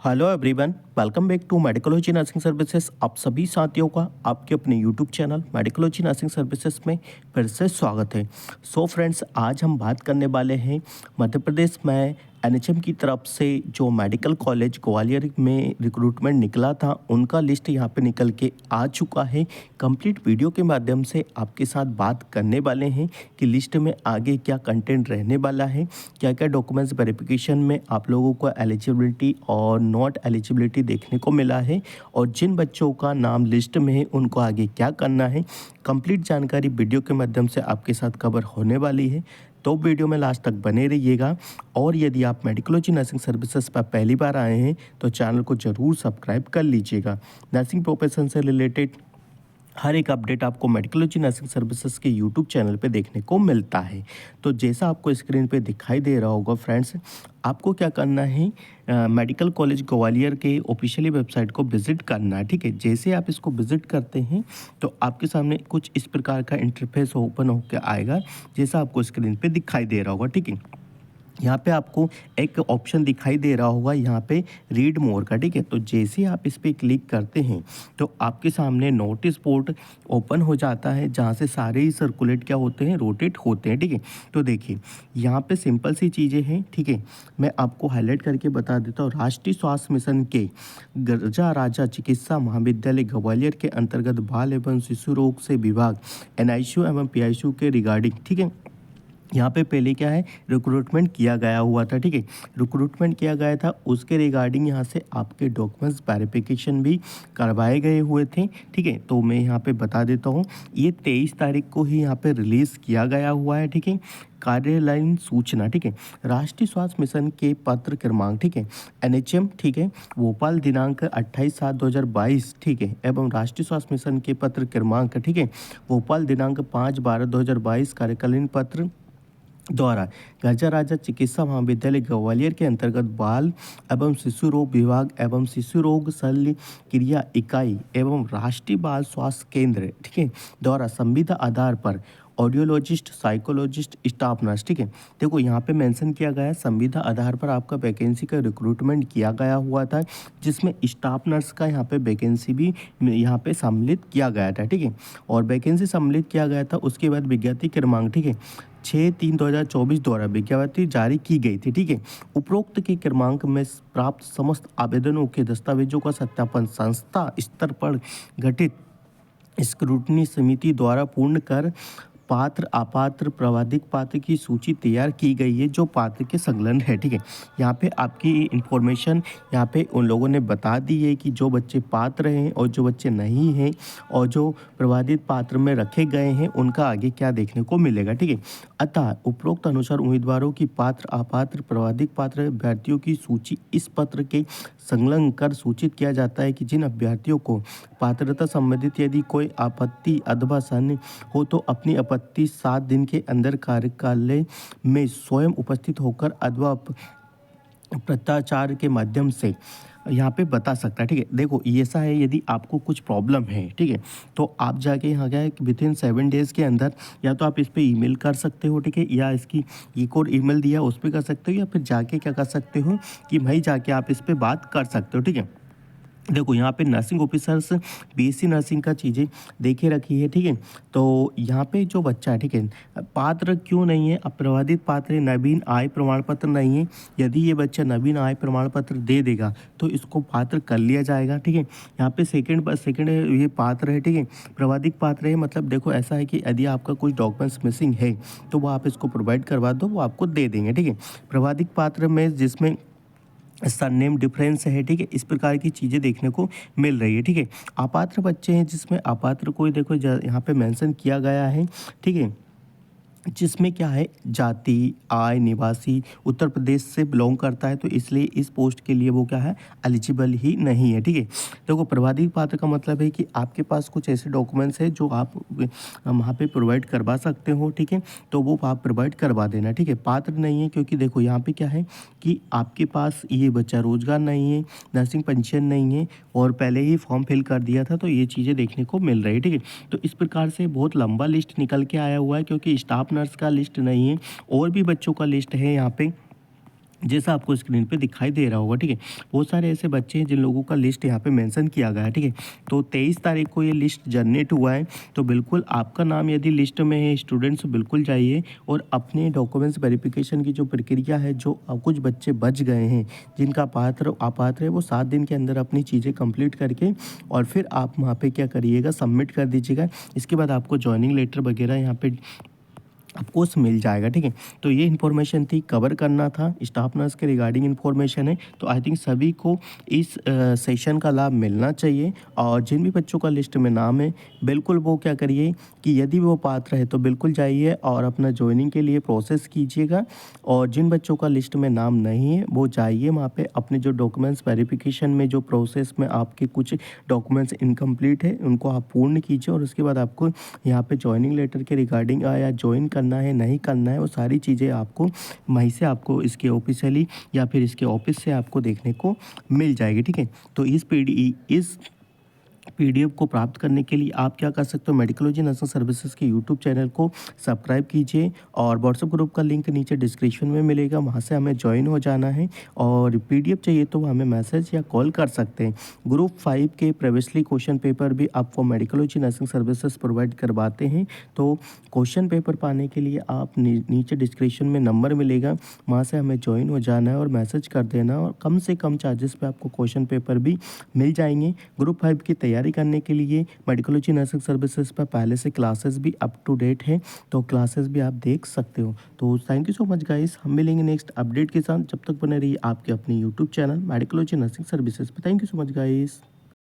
Hello everyone, welcome back to Medicology Nursing Services. आप सभी साथियों का आपके अपने YouTube channel Medicology Nursing Services में फिर से स्वागत है। सो फ्रेंड्स, आज हम बात करने वाले हैं मध्य प्रदेश में एनएचएम की तरफ से जो मेडिकल कॉलेज ग्वालियर में रिक्रूटमेंट निकला था, उनका लिस्ट यहाँ पे निकल के आ चुका है। कंप्लीट वीडियो के माध्यम से आपके साथ बात करने वाले हैं कि लिस्ट में आगे क्या कंटेंट रहने वाला है, क्या क्या डॉक्यूमेंट्स वेरिफिकेशन में आप लोगों को एलिजिबिलिटी और नॉट एलिजिबिलिटी देखने को मिला है, और जिन बच्चों का नाम लिस्ट में है उनको आगे क्या करना है। कंप्लीट जानकारी वीडियो के माध्यम से आपके साथ कवर होने वाली है, तो वीडियो में लास्ट तक बने रहिएगा। और यदि आप मेडिकोलॉजी नर्सिंग सर्विसेज पर पहली बार आए हैं तो चैनल को ज़रूर सब्सक्राइब कर लीजिएगा। नर्सिंग प्रोफेशन से रिलेटेड हर एक अपडेट आपको मेडिकोलॉजी नर्सिंग सर्विसेज के यूट्यूब चैनल पे देखने को मिलता है। तो जैसा आपको स्क्रीन पे दिखाई दे रहा होगा फ्रेंड्स, आपको क्या करना है, मेडिकल कॉलेज ग्वालियर के ऑफिशियली वेबसाइट को विज़िट करना है। ठीक है, जैसे आप इसको विज़िट करते हैं तो आपके सामने कुछ इस प्रकार का इंटरफेस ओपन होकर आएगा, जैसा आपको स्क्रीन पे दिखाई दे रहा होगा। ठीक है, यहाँ पे आपको एक ऑप्शन दिखाई दे रहा होगा यहाँ पे रीड मोर का। ठीक है, तो जैसे आप इस पर क्लिक करते हैं तो आपके सामने नोटिस बोर्ड ओपन हो जाता है, जहाँ से सारे ही सर्कुलेट क्या होते हैं, रोटेट होते हैं। ठीक है, तो देखिए यहाँ पे सिंपल सी चीज़ें हैं। ठीक है, मैं आपको हाईलाइट करके बता देता हूँ। राष्ट्रीय स्वास्थ्य मिशन के गर्जा राजा चिकित्सा महाविद्यालय ग्वालियर के अंतर्गत बाल एवं शिशु रोग से विभाग एनआईसीयू एवं पीआईसीयू के रिगार्डिंग, ठीक है, यहाँ पे पहले क्या है, रिक्रूटमेंट किया गया हुआ था। ठीक है, रिक्रूटमेंट किया गया था, उसके रिगार्डिंग यहाँ से आपके डॉक्यूमेंट्स वेरिफिकेशन भी करवाए गए हुए थे। ठीक है, तो मैं यहाँ पे बता देता हूँ, ये 23 तारीख को ही यहाँ पे रिलीज़ किया गया हुआ है। ठीक है, कार्यालयीन सूचना। ठीक है, राष्ट्रीय स्वास्थ्य मिशन के पत्र क्रमांक, ठीक है, एनएचएम, ठीक है, भोपाल दिनांक 28/7/2022, ठीक है, एवं राष्ट्रीय स्वास्थ्य मिशन के पत्र क्रमांक, ठीक है, भोपाल दिनांक 5/12/2022 कार्यकालीन पत्र द्वारा गर्जा राजा चिकित्सा महाविद्यालय ग्वालियर के अंतर्गत बाल एवं शिशु रोग विभाग एवं शिशु रोग शल्य क्रिया इकाई एवं राष्ट्रीय बाल स्वास्थ्य केंद्र, ठीक है, द्वारा संविदा आधार पर ऑडियोलॉजिस्ट, साइकोलॉजिस्ट, स्टाफ नर्स। ठीक है, देखो यहाँ पे मेंशन किया गया है संविदा आधार पर आपका वैकेंसी का रिक्रूटमेंट किया गया हुआ था, जिसमें स्टाफ नर्स का यहाँ पे वैकेंसी भी यहाँ पे सम्मिलित किया गया था। ठीक है, और वैकेंसी सम्मिलित किया गया था, उसके बाद विज्ञप्ति क्रमांक, ठीक है, 6/3/2024 द्वारा विज्ञप्ति जारी की गई थी। ठीक है, उपरोक्त के क्रमांक में प्राप्त समस्त आवेदनों के दस्तावेजों का सत्यापन संस्था स्तर पर गठित स्क्रूटनी समिति द्वारा पूर्ण कर पात्र अपात्र प्रवाधिक पात्र की सूची तैयार की गई है, जो पात्र के संलग्न है। ठीक है, यहाँ पे आपकी इंफॉर्मेशन यहाँ पे उन लोगों ने बता दी है कि जो बच्चे पात्र हैं और जो बच्चे नहीं हैं और जो प्रवाधित पात्र में रखे गए हैं उनका आगे क्या देखने को मिलेगा। ठीक है, अतः उपरोक्त अनुसार उम्मीदवारों की पात्र अपात्र प्रवाधिक पात्र अभ्यर्थियों की सूची इस पत्र के संलग्न कर सूचित किया जाता है कि जिन अभ्यर्थियों को पात्रता संबंधित यदि कोई आपत्ति अथवा संदेह हो तो अपनी आपत्ति 7 दिन के अंदर कार्यालय में स्वयं उपस्थित होकर अथवा पत्राचार के माध्यम से यहाँ पे बता सकता है। ठीक है, देखो ये ऐसा है, यदि आपको कुछ प्रॉब्लम है, ठीक है, तो आप जाके यहाँ क्या है, विथिन 7 डेज़ के अंदर या तो आप इस पर ईमेल कर सकते हो, ठीक है, या इसकी एक और ईमेल दिया उस पर कर सकते हो, या फिर जाके क्या कर सकते हो कि भाई जाके आप इस पर बात कर सकते हो। ठीक है, देखो यहाँ पे नर्सिंग ऑफिसर्स बीएससी नर्सिंग का चीज़ें देखे रखी है। ठीक है, तो यहाँ पे जो बच्चा है, ठीक है, पात्र क्यों नहीं है, अप्रवादित पात्र, नवीन आय प्रमाण पत्र नहीं है, यदि ये बच्चा नवीन आय प्रमाण पत्र दे देगा तो इसको पात्र कर लिया जाएगा। ठीक है, यहाँ पे सेकंड ये पात्र है, ठीक है, प्रवादिक पात्र है, मतलब देखो ऐसा है कि यदि आपका कुछ डॉक्यूमेंट्स मिसिंग है तो वो आप इसको प्रोवाइड करवा दो, वो आपको दे देंगे। ठीक है, प्रवादिक पात्र में जिसमें सरनेम डिफरेंस है, ठीक है, इस प्रकार की चीज़ें देखने को मिल रही है। ठीक है, अपात्र बच्चे हैं जिसमें अपात्र कोई देखो यहाँ पे मेंशन किया गया है, ठीक है, जिसमें क्या है, जाति, आय, निवासी उत्तर प्रदेश से बिलोंग करता है, तो इसलिए इस पोस्ट के लिए वो क्या है, एलिजिबल ही नहीं है। ठीक है, देखो प्रवाधिक पात्र का मतलब है कि आपके पास कुछ ऐसे डॉक्यूमेंट्स हैं जो आप वहाँ पे प्रोवाइड करवा सकते हो। ठीक है, तो वो आप प्रोवाइड करवा देना। ठीक है, पात्र नहीं है क्योंकि देखो यहाँ पे क्या है कि आपके पास ये बच्चा रोजगार नहीं है, नर्सिंग पेंशन नहीं है और पहले ही फॉर्म फिल कर दिया था, तो ये चीज़ें देखने को मिल रही है। ठीक है, तो इस प्रकार से बहुत लंबा लिस्ट निकल के आया हुआ है, क्योंकि स्टाफ नर्स का लिस्ट नहीं है और भी बच्चों का लिस्ट है यहाँ पे जैसा आपको स्क्रीन पे दिखाई दे रहा होगा, ठीक है। बहुत सारे ऐसे बच्चे हैं जिन लोगों का लिस्ट यहाँ पे मेंशन किया गया है, ठीक है। तो 23 तारीख को ये लिस्ट जनरेट हुआ है, तो बिल्कुल आपका नाम यदि लिस्ट में है स्टूडेंट्स, बिल्कुल जाइए और अपने डॉक्यूमेंट्स वेरिफिकेशन की जो प्रक्रिया है, जो कुछ बच्चे बच गए हैं जिनका अपात्र है, वो 7 दिन के अंदर अपनी चीज़ें कंप्लीट करके और फिर आप वहाँ पे क्या करिएगा, सबमिट कर दीजिएगा। इसके बाद आपको जॉइनिंग लेटर वगैरह यहाँ पे आपको मिल जाएगा, ठीक है। तो ये इन्फॉर्मेशन थी, कवर करना था, स्टाफ नर्स के रिगार्डिंग इन्फॉर्मेशन है। तो आई थिंक सभी को इस सेशन का लाभ मिलना चाहिए और जिन भी बच्चों का लिस्ट में नाम है, बिल्कुल वो क्या करिए कि यदि वो पात्र है तो बिल्कुल जाइए और अपना जॉइनिंग के लिए प्रोसेस कीजिएगा। और जिन बच्चों का लिस्ट में नाम नहीं है, वो जाइए वहाँ पे अपने जो डॉक्यूमेंट्स वेरिफिकेशन में जो प्रोसेस में आपके कुछ डॉक्यूमेंट्स इनकम्प्लीट है, उनको आप पूर्ण कीजिए और उसके बाद आपको यहाँ पे जॉइनिंग लेटर के रिगार्डिंग या ज्वाइन करना है, नहीं करना है, वो सारी चीज़ें आपको वहीं से आपको इसके ऑफिशियली या फिर इसके ऑफिस से आपको देखने को मिल जाएगी, ठीक है। तो इस पीडीएफ को प्राप्त करने के लिए आप क्या कर सकते हो, मेडिकोलॉजी नर्सिंग सर्विसेज के यूट्यूब चैनल को सब्सक्राइब कीजिए और व्हाट्सएप ग्रुप का लिंक नीचे डिस्क्रिप्शन में मिलेगा, वहाँ से हमें ज्वाइन हो जाना है। और पीडीएफ चाहिए तो हमें मैसेज या कॉल कर सकते हैं। ग्रुप 5 के प्रीवियसली क्वेश्चन पेपर भी आपको मेडिकोलॉजी नर्सिंग सर्विसेज प्रोवाइड करवाते हैं। तो क्वेश्चन पेपर पाने के लिए आप नीचे डिस्क्रिप्शन में नंबर मिलेगा, वहाँ से हमें ज्वाइन हो जाना है और मैसेज कर देना और कम से कम चार्जेस पे आपको क्वेश्चन पेपर भी मिल जाएंगे। ग्रुप 5 की तैयारी करने के लिए मेडिकोलॉजी नर्सिंग सर्विसेज पर पहले से क्लासेस भी अप टू डेट है, तो क्लासेस भी आप देख सकते हो। तो thank you so much guys, हम मिलेंगे नेक्स्ट अपडेट के साथ। जब तक बने रहिए आपके अपने YouTube channel Medicology Nursing services पर। Thank you so much guys.